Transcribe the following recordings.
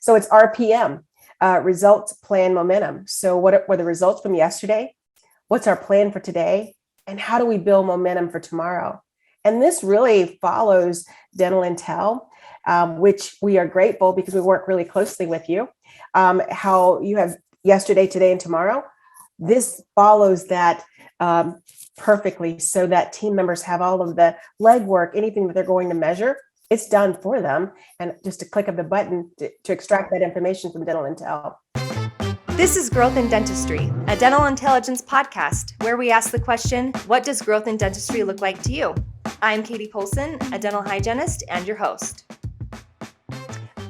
So it's RPM, results, plan, momentum. So what were the results from yesterday? What's our plan for today? And how do we build momentum for tomorrow? And this really follows Dental Intel, which we are grateful because we work really closely with you. How you have yesterday, today, and tomorrow. This follows that perfectly so that team members have all of the legwork, anything that they're going to measure, it's done for them. And just a click of the button to extract that information from Dental Intel. This is Growth in Dentistry, a dental intelligence podcast where we ask the question, what does growth in dentistry look like to you? I'm Katie Polson, a dental hygienist and your host.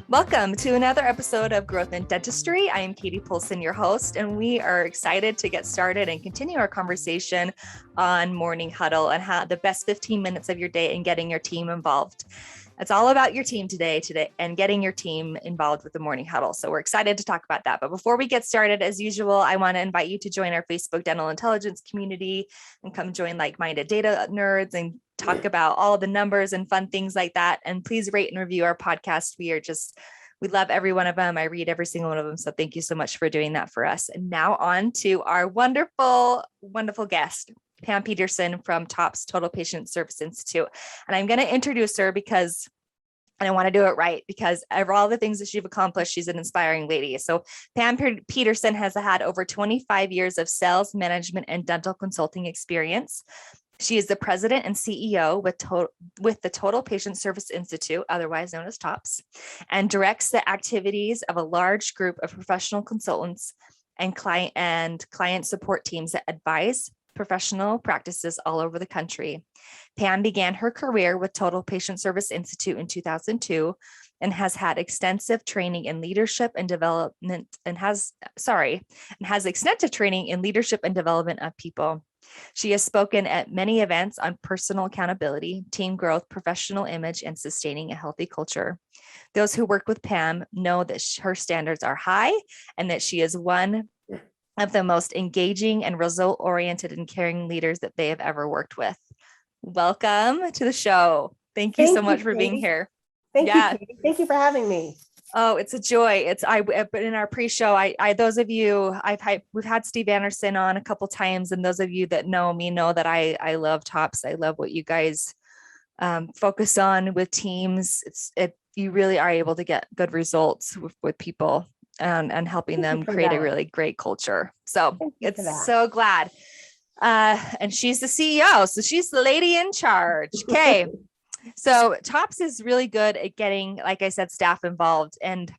Welcome to another episode of Growth in Dentistry. I am Katie Polson, your host, and we are excited to get started and continue our conversation on Morning Huddle and how the best 15 minutes of your day and getting your team involved. It's all about your team today and getting your team involved with the Morning Huddle. So we're excited to talk about that. But before we get started, as usual, I want to invite you to join our Facebook Dental Intelligence community and come join like-minded data nerds and talk about all the numbers and fun things like that. And please rate and review our podcast. We love every one of them. I read every single one of them. So thank you so much for doing that for us. And now on to our wonderful, wonderful guest, Pam Peterson from TOPS Total Patient Service Institute. And I'm going to introduce her because I want to do it right because of all the things that she's accomplished, she's an inspiring lady. So Pam Peterson has had over 25 years of sales, management, and dental consulting experience. She is the president and CEO with the Total Patient Service Institute, otherwise known as TOPS, and directs the activities of a large group of professional consultants and client support teams that advise professional practices all over the country. Pam began her career with Total Patient Service Institute in 2002 and has had extensive training in leadership and development has extensive training in leadership and development of people. She has spoken at many events on personal accountability, team growth, professional image, and sustaining a healthy culture. Those who work with Pam know that her standards are high and that she is one of the most engaging and result-oriented and caring leaders that they have ever worked with. Welcome to the show. Thank you so much for being here. Thank you, Katie. Thank you for having me. Oh, it's a joy. But in our pre-show, those of you, we've had Steve Anderson on a couple times, and those of you that know me know that I love TOPS. I love what you guys focus on with teams. You really are able to get good results with people and helping them create a really great culture. So it's so glad. And she's the CEO, so she's the lady in charge. Okay. So TOPS is really good at getting, like I said, staff involved. And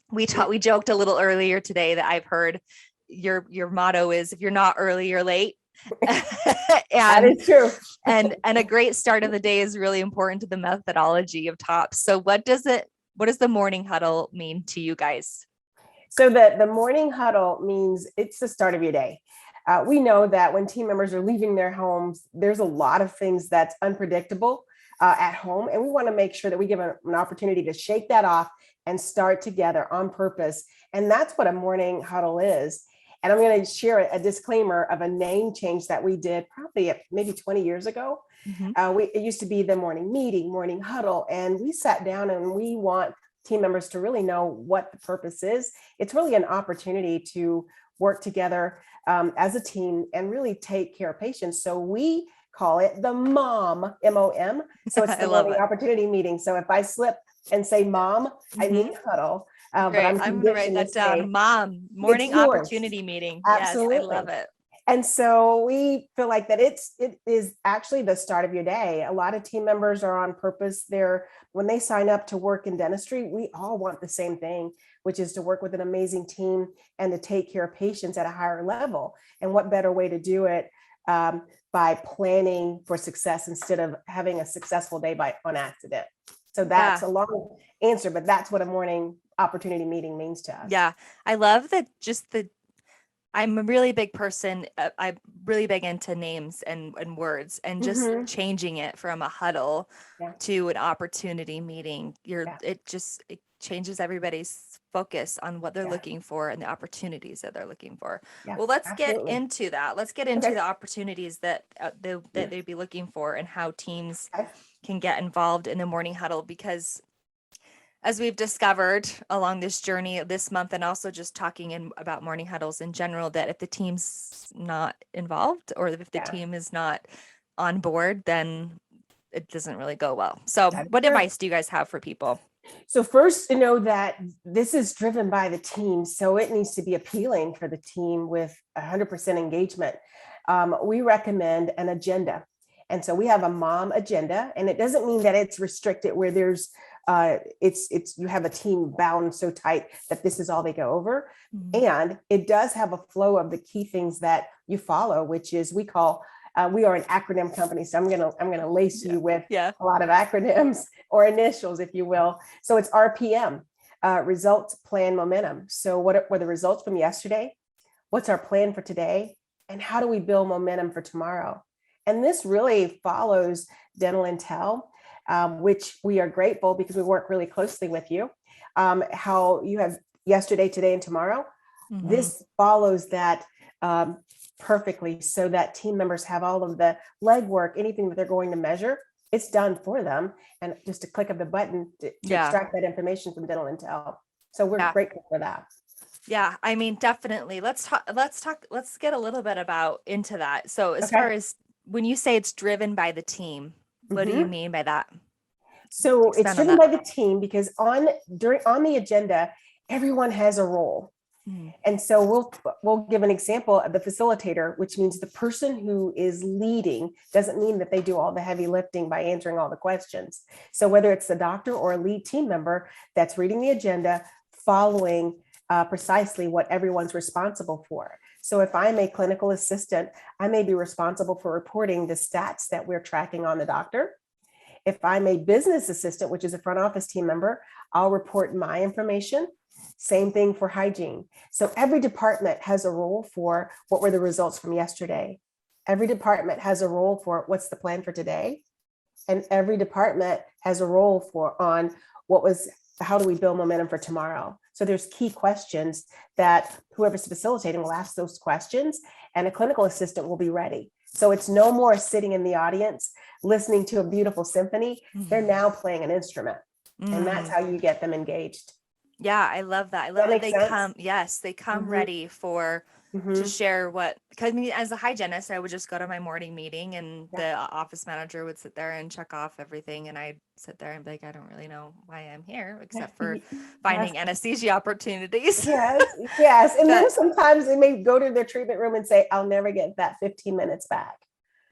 we joked a little earlier today that I've heard your motto is, if you're not early, you're late. That is true. and a great start of the day is really important to the methodology of TOPS. So what does the Morning Huddle mean to you guys? So the Morning Huddle means it's the start of your day. We know that when team members are leaving their homes, there's a lot of things that's unpredictable at home. And we want to make sure that we give an opportunity to shake that off and start together on purpose. And that's what a Morning Huddle is. And I'm going to share a disclaimer of a name change that we did probably maybe 20 years ago. Mm-hmm. It used to be the morning meeting, Morning Huddle. And we sat down and we want team members to really know what the purpose is. It's really an opportunity to work together as a team and really take care of patients. So we call it the MOM, M-O-M. So it's the Morning Opportunity Meeting. So if I slip and say mom, I mean huddle. But I'm going to write that down. MOM, Morning Opportunity Meeting. Absolutely. Yes, I love it. And so we feel like that it is actually the start of your day. A lot of team members are on purpose. When they sign up to work in dentistry, we all want the same thing, which is to work with an amazing team and to take care of patients at a higher level. And what better way to do it by planning for success instead of having a successful day on accident. So that's a long answer, but that's what a Morning Opportunity Meeting means to us. Yeah. I love that I'm a really big person. I'm really big into names and words and just changing it from a huddle to an opportunity meeting. It changes everybody's focus on what they're looking for and the opportunities that they're looking for. Yeah, well, let's get into that. Let's get into the opportunities that they'd be looking for and how teams can get involved in the Morning Huddle, because as we've discovered along this journey this month, and also just talking about morning huddles in general, that if the team's not involved or if the Yeah, team is not on board, then it doesn't really go well. So that is what correct. advice do you guys have for people? So first, to know that this is driven by the team, so it needs to be appealing for the team with 100% engagement. We recommend an agenda. And so we have a mom agenda, and it doesn't mean that it's restricted where there's it's you have a team bound so tight that this is all they go over. And it does have a flow of the key things that you follow, which is we are an acronym company. So I'm gonna lace you with Yeah. a lot of acronyms or initials, if you will. So it's RPM, results, plan, momentum. So what were the results from yesterday? What's our plan for today? And how do we build momentum for tomorrow? And this really follows Dental Intel, which we are grateful because we work really closely with you. How you have yesterday, today, and tomorrow. This follows that perfectly, so that team members have all of the legwork, anything that they're going to measure, it's done for them. And just a click of the button to extract that information from Dental Intel. So we're grateful for that. Yeah, I mean, definitely. Let's get a little bit about into that. So as far as when you say it's driven by the team, what do you mean by that? So it's driven by the team because on the agenda, everyone has a role. And so we'll give an example of the facilitator, which means the person who is leading doesn't mean that they do all the heavy lifting by answering all the questions. So whether it's the doctor or a lead team member that's reading the agenda, following precisely what everyone's responsible for. So if I'm a clinical assistant, I may be responsible for reporting the stats that we're tracking on the doctor. If I'm a business assistant, which is a front office team member, I'll report my information. Same thing for hygiene. So every department has a role for what were the results from yesterday. Every department has a role for what's the plan for today. And every department has a role for on how do we build momentum for tomorrow? So there's key questions that whoever's facilitating will ask those questions, and a clinical assistant will be ready. So it's no more sitting in the audience listening to a beautiful symphony. They're now playing an instrument, and that's how you get them engaged. Yeah, I love that. I love that they come ready for to share because I mean, as a hygienist, I would just go to my morning meeting and the office manager would sit there and check off everything. And I'd sit there and be like, I don't really know why I'm here except for finding anesthesia opportunities. Yes. And then sometimes they may go to their treatment room and say, I'll never get that 15 minutes back.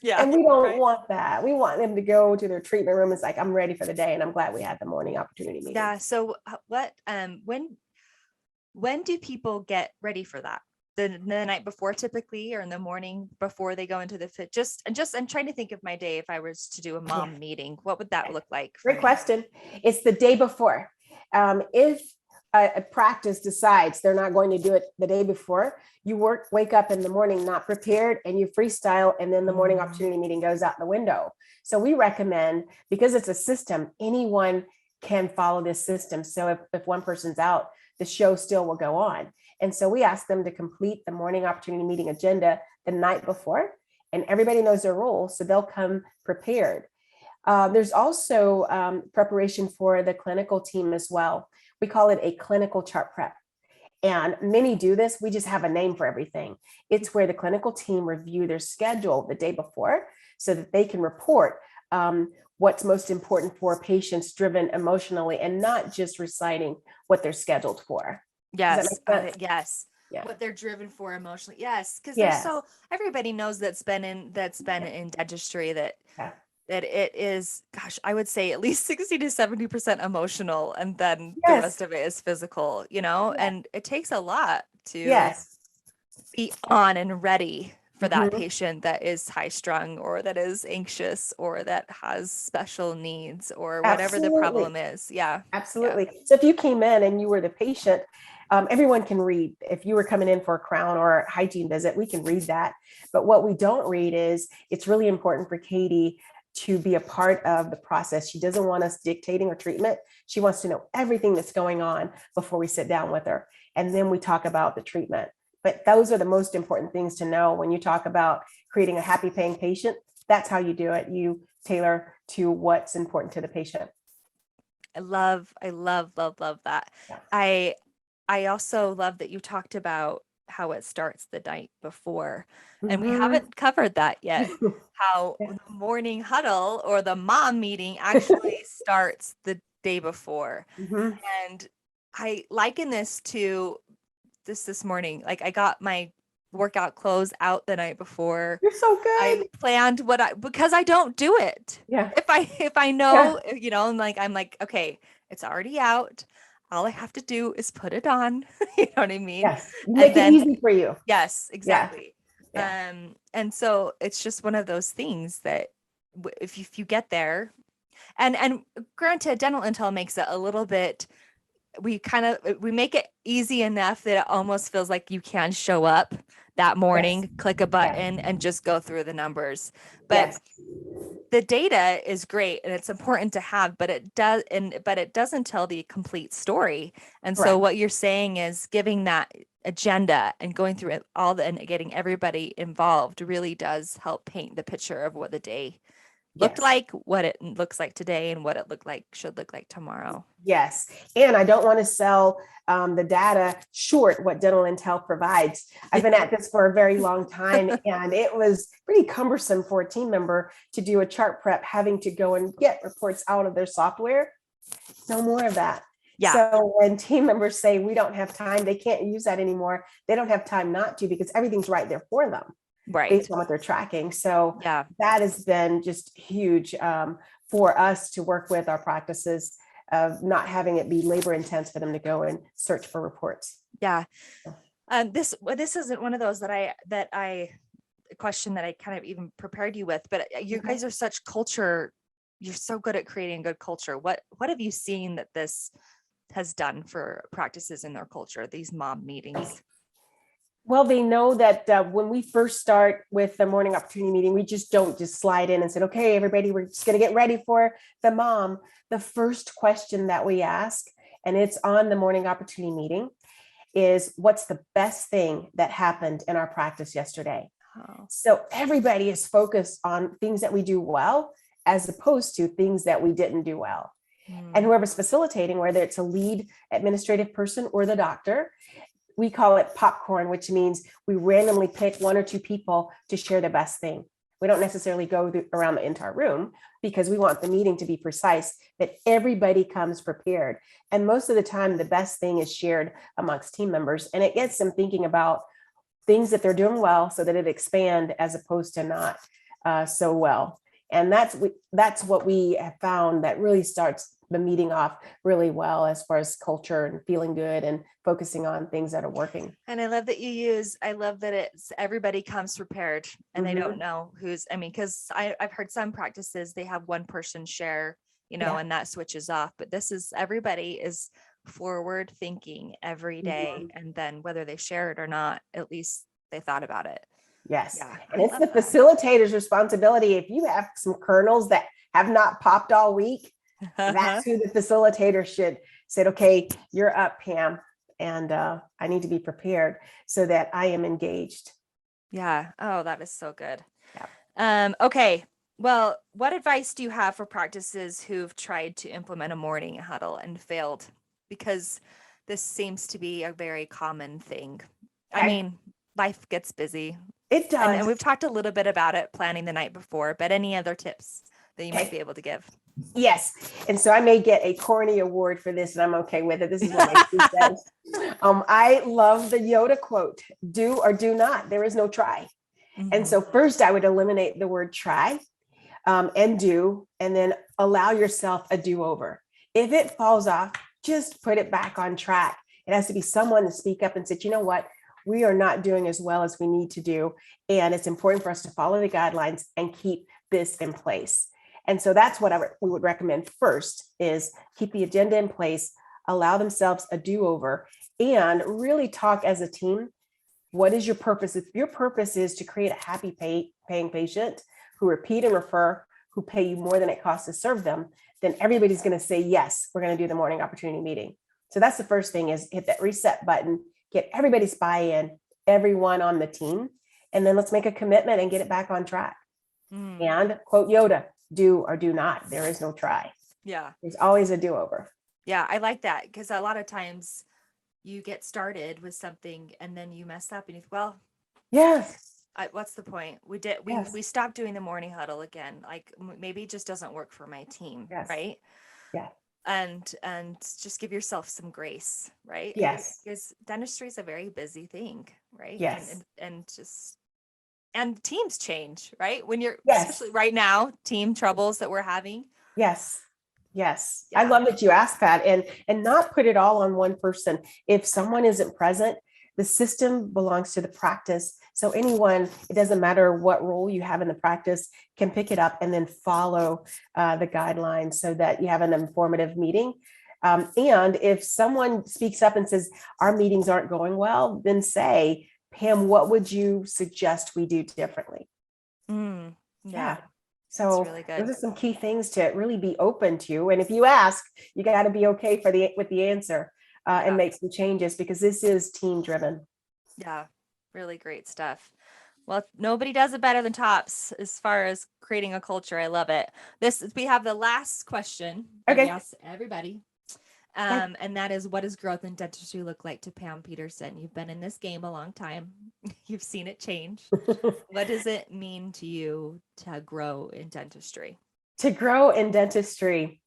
Yeah. And we don't want that. We want them to go to their treatment room. It's like, I'm ready for the day. And I'm glad we had the morning opportunity meeting. Yeah. So when do people get ready for that? The night before typically, or in the morning before they go into the fit? I'm trying to think of my day. If I was to do a mom meeting, what would that look like? Great question. It's the day before. If a practice decides they're not going to do it the day before, you wake up in the morning not prepared and you freestyle, and then the morning opportunity meeting goes out the window. So we recommend, because it's a system, anyone can follow this system. So if one person's out, the show still will go on. And so we ask them to complete the morning opportunity meeting agenda the night before, and everybody knows their role, so they'll come prepared. There's also preparation for the clinical team as well. We call it a clinical chart prep. And many do this. We just have a name for everything. It's where the clinical team review their schedule the day before so that they can report what's most important for patients driven emotionally, and not just reciting what they're scheduled for. Yes. Yes. Yeah. What they're driven for emotionally. Yes. Because everybody knows that's been in dentistry that it is, gosh, I would say at least 60 to 70% emotional. And then the rest of it is physical, and it takes a lot to be on and ready for that patient that is high strung, or that is anxious, or that has special needs, or whatever the problem is. Yeah. Absolutely. So if you came in and you were the patient, everyone can read. If you were coming in for a crown or a hygiene visit, we can read that. But what we don't read is, it's really important for Katie to be a part of the process. She doesn't want us dictating her treatment. She wants to know everything that's going on before we sit down with her. And then we talk about the treatment. But those are the most important things to know when you talk about creating a happy paying patient. That's how you do it. You tailor to what's important to the patient. I love that. Yeah. I also love that you talked about how it starts the night before, and we Mhm. haven't covered that yet. How Yeah. the morning huddle or the mom meeting actually starts the day before. Mhm. And I liken this to this morning. Like I got my workout clothes out the night before. You're so I good. planned what I because I don't do it. Yeah. If I Yeah. know, I'm like, okay, it's already out. All I have to do is put it on. You know what I mean? Yes. You And make it then easy for you. yes, Yeah. exactly. Yeah. And so it's just one of those things that if you get there, and granted, dental intel makes it a little bit, we make it easy enough that it almost feels like you can show up that Yes. morning, click a Yes. button and just go through the numbers. But Yes. the data is great and it's important to have, but it doesn't tell the complete story. And so Correct. what you're saying is giving that agenda and going through it all and getting everybody involved really does help paint the picture of what the day looked Yes. like, what it looks like today, and what it should look like tomorrow. Yes. And I don't want to sell the data short what dental intel provides. I've been at this for a very long time, and it was pretty cumbersome for a team member to do a chart prep, having to go and get reports out of their software. No more of that. Yeah, So when team members say we don't have time, they can't use that anymore. They don't have time not to, because everything's right there for them right. based on what they're tracking. So Yeah. that has been just huge for us to work with our practices of not having it be labor intense for them to go and search for reports. Yeah. This isn't one of those that I question that I kind of even prepared you with, but you Okay. guys are such culture. You're so good at creating good culture. What have you seen that this has done for practices in their culture, these mom meetings? Well, they know that when we first start with the morning opportunity meeting, we just don't just slide in and say, okay, everybody, we're just going to get ready for the mom. The first question that we ask, and it's on the morning opportunity meeting, is what's the best thing that happened in our practice yesterday? Oh, So everybody is focused on things that we do well, as opposed to things that we didn't do well. And mm, whoever's facilitating, whether it's a lead administrative person or the doctor, we call it popcorn, which means we randomly pick one or two people to share the best thing. We don't necessarily go around the entire room, because we want the meeting to be precise, that everybody comes prepared. And most of the time, the best thing is shared amongst team members, and it gets them thinking about things that they're doing well, so that it expand as opposed to not so well. And that's what we have found that really starts the meeting off really well, as far as culture and feeling good and focusing on things that are working. and I love that it's everybody comes prepared and they don't Mhm. know because I've heard some practices, they have one person share, Yeah. and that switches off, but this is everybody is forward thinking every day. Mhm. And then whether they share it or not, at least they thought about it. Yes. Yeah, And I it's love the that. facilitator's responsibility. If you have some kernels that have not popped all week, that's who the facilitator should said, okay, you're up, Pam. And I need to be prepared so that I am engaged. Yeah. Oh, that is so good. Yeah. Okay. Well, what advice do you have for practices who've tried to implement a morning huddle and failed? Because this seems to be a very common thing. I Okay. mean, life gets busy. It And does. we've talked a little bit about it planning the night before, but any other tips that you might be Okay. able to give? Yes. And so I may get a corny award for this, and I'm okay with it. This is what my speech says. I love the Yoda quote: do or do not. There is no try. And Mhm. so first I would eliminate the word try, and do, and then allow yourself a do-over. If it falls off, just put it back on track. It has to be someone to speak up and say, you know what, we are not doing as well as we need to do. And it's important for us to follow the guidelines and keep this in place. And so that's what we would recommend first, is keep the agenda in place, allow themselves a do-over, and really talk as a team. What is your purpose? If your purpose is to create a happy paying patient who repeat and refer, who pay you more than it costs to serve them, then everybody's going to say, yes, we're going to do the morning opportunity meeting. So that's the first thing, is hit that reset button, get everybody's buy-in, everyone on the team, and then let's make a commitment and get it back on track. Mm. And quote Yoda, do or do not. There is no try. Yeah. There's always a do-over. Yeah. I like that because a lot of times you get started with something and then you mess up and you think, well, Yes. what's the point? We Yes. stopped doing the morning huddle again. Like maybe it just doesn't work for my team. Yes. Right. Yeah. And just give yourself some grace, right? Yes. Because dentistry is a very busy thing, right? Yes. And teams change, right? When you're, Yes. especially right now, team troubles that we're having. Yes. Yes. I Yeah. love that you asked that, and not put it all on one person. If someone isn't present, the system belongs to the practice. So anyone, it doesn't matter what role you have in the practice, can pick it up and then follow the guidelines so that you have an informative meeting. And if someone speaks up and says, our meetings aren't going well, then say, Pam, what would you suggest we do differently? Yeah. Yeah. That's So really good. those are some key things to really be open to. And if you ask, you got to be okay with the answer and make some changes, because this is team driven. Yeah. Really great stuff. Well, nobody does it better than Tops as far as creating a culture. I love it. We have the last question that we Okay. ask everybody. Okay. And that is, what does growth in dentistry look like to Pam Peterson? You've been in this game a long time. You've seen it change. What does it mean to you to grow in dentistry? To grow in dentistry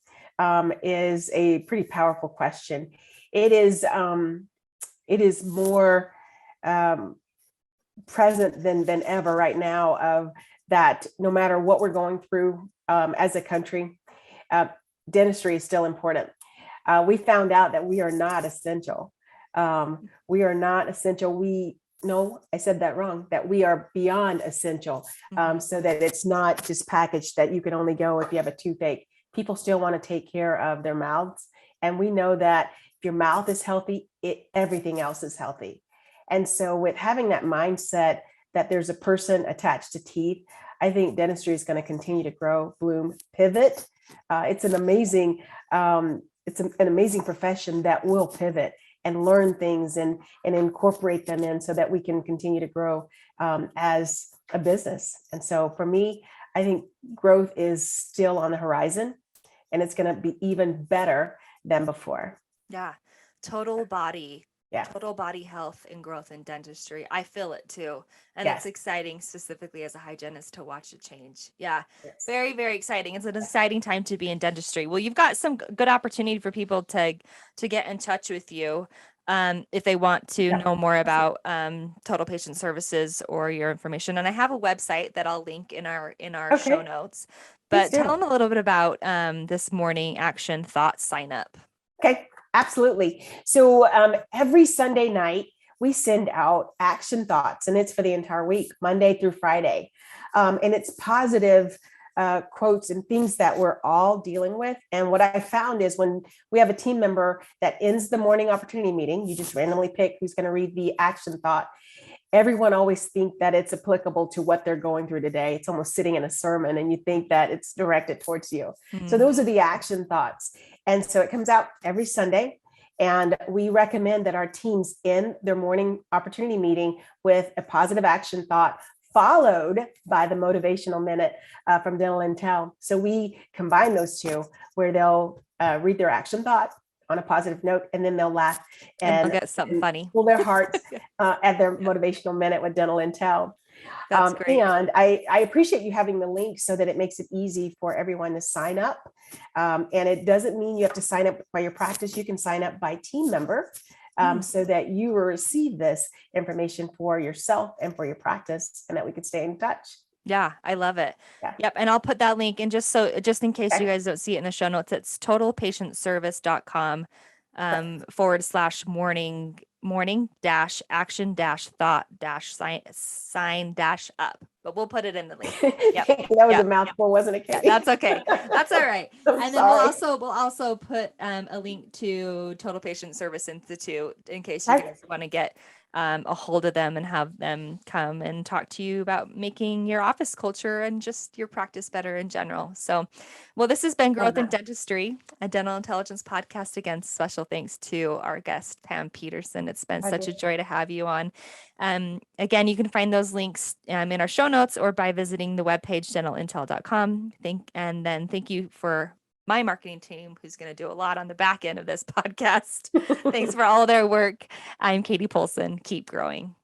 is a pretty powerful question. It is more present than ever right now, of that no matter what we're going through as a country, dentistry is still important. We found out that we are not essential. We are not essential. No, I said that wrong, that we are beyond essential. So that it's not just packaged that you can only go if you have a toothache. People still want to take care of their mouths. And we know that if your mouth is healthy, everything else is healthy. And so with having that mindset that there's a person attached to teeth, I think dentistry is going to continue to grow, bloom, pivot. It's an amazing profession that will pivot and learn things and incorporate them in so that we can continue to grow as a business. And so for me, I think growth is still on the horizon, and it's going to be even better than before. Yeah. Total body Yeah. Total body health and growth in dentistry. I feel it too. And Yes. It's exciting, specifically as a hygienist, to watch it change. Yeah. Yes. Very, very exciting. It's an exciting time to be in dentistry. Well, you've got some good opportunity for people to get in touch with you if they want to know more about Total Patient Services or your information. And I have a website that I'll link in our show notes. But tell them a little bit about this morning action thought sign up. Okay. Absolutely. So every Sunday night, we send out action thoughts, and it's for the entire week, Monday through Friday. And it's positive quotes and things that we're all dealing with. And what I found is when we have a team member that ends the morning opportunity meeting, you just randomly pick who's going to read the action thought. Everyone always think that it's applicable to what they're going through today. It's almost sitting in a sermon and you think that it's directed towards you. So those are the action thoughts. And so it comes out every Sunday. And we recommend that our teams end their morning opportunity meeting with a positive action thought, followed by the motivational minute from Dental Intel. So we combine those two, where they'll read their action thought on a positive note, and then they'll laugh and get something funny, pull their hearts at their motivational minute with Dental Intel. That's great. And I appreciate you having the link so that it makes it easy for everyone to sign up. And it doesn't mean you have to sign up by your practice. You can sign up by team member so that you will receive this information for yourself and for your practice, and that we can stay in touch. Yeah, I love it. Yeah. Yep. And I'll put that link in just in case you guys don't see it in the show notes. It's totalpatientservice.com /morning dash action dash thought dash sign dash up. But we'll put it in the link. Yep. That was a mouthful, wasn't it, Katie? That's okay. That's all right. And then sorry. we'll also put a link to Total Patient Service Institute in case you guys want to get a hold of them and have them come and talk to you about making your office culture and just your practice better in general. So, well, this has been Growth in Dentistry, a dental intelligence podcast. Again, special thanks to our guest, Pam Peterson. It's been such a joy to have you on. Again, you can find those links in our show notes or by visiting the webpage dentalintel.com. Thank you for my marketing team, who's going to do a lot on the back end of this podcast. Thanks for all their work. I'm Katie Polson. Keep growing.